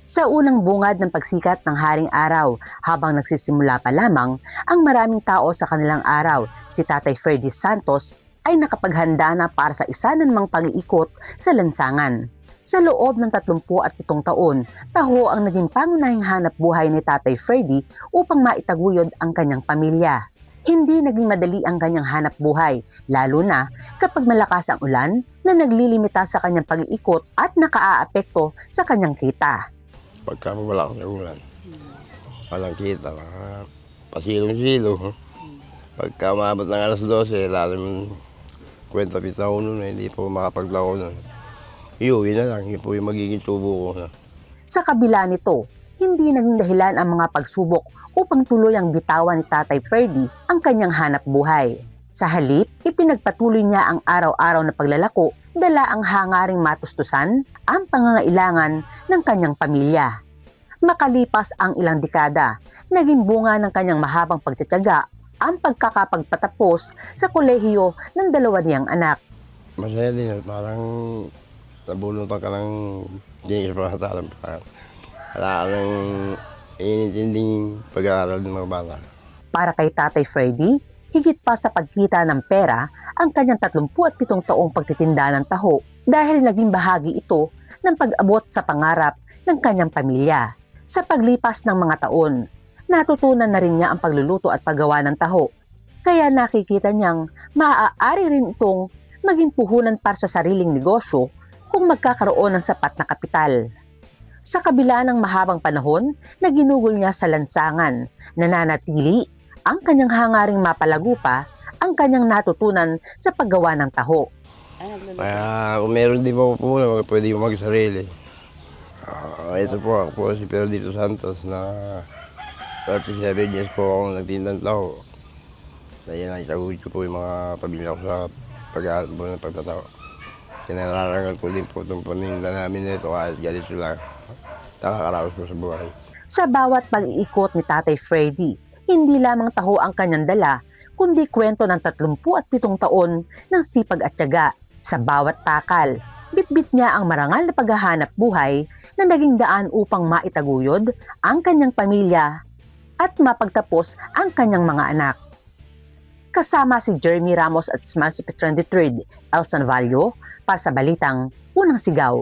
Sa unang bungad ng pagsikat ng Haring Araw, habang nagsisimula pa lamang ang maraming tao sa kanilang araw, si Tatay Freddy Santos ay nakapaghanda na para sa isa na namang pag-iikot sa lansangan. Sa loob ng 37 taon, taho ang naging pangunahing hanap buhay ni Tatay Freddy upang maitaguyod ang kanyang pamilya. Hindi naging madali ang kanyang hanap buhay, lalo na kapag malakas ang ulan na naglilimita sa kanyang pag-iikot at nakaaapekto sa kanyang kita. Pagka wala akong ulan, walang kita, pasilong-silong. Pagka umabot ng alas 12, lalim kwenta pita ko nun, hindi po makapaglako nun. Iuwi na lang, yun po yung magiging tubo ko. Sa kabila nito, hindi naging dahilan ang mga pagsubok upang tuluyang bitawan ni Tatay Freddy ang kanyang hanap buhay. Sa halip, ipinagpatuloy niya ang araw-araw na paglalako, dala ang hangaring matustusan ang pangangailangan ng kanyang pamilya. Makalipas ang ilang dekada, naging bunga ng kanyang mahabang pagtitiyaga ang pagkakapagpatapos sa kolehiyo ng dalawa niyang anak. Masaya din, parang nabulutan ka ng hindi ka pa kasalan pa. Wala ka ng inintinding pag-aaral ng mga bata. Para kay Tatay Freddy, higit pa sa pagkita ng pera ang kanyang 37 taong pagtitinda ng taho dahil naging bahagi ito ng pag-abot sa pangarap ng kanyang pamilya. Sa paglipas ng mga taon, natutunan na rin niya ang pagluluto at paggawa ng taho. Kaya nakikita niyang maaari rin itong maging puhunan para sa sariling negosyo kung magkakaroon ng sapat na kapital. Sa kabila ng mahabang panahon na ginugol niya sa lansangan, nananatili ang kanyang hangaring mapalago pa ang kanyang natutunan sa paggawa ng taho. Kaya kung meron din po puno, pwede mo magsarili. Ito po, ako po si Ferdito Santos na 37 years po akong nagtindang taho. Dahil nakitagod ko po yung mga pamilya ko sa pag-aaral po ng pagtataho. Kinararangal ko din po itong paninda namin nito kahit ganito lang. Nakakaraos po sa buhay. Sa bawat pag-iikot ni Tatay Freddy, hindi lamang taho ang kanyang dala, kundi kwento ng 37 taon ng sipag at tiyaga. Sa bawat takal, bitbit niya ang marangal na paghahanap buhay na naging daan upang maitaguyod ang kanyang pamilya at mapagtapos ang kanyang mga anak. Kasama si Jeremy Ramos at Smalsi Petron III, Elson Vallo, para sa Balitang Unang Sigaw.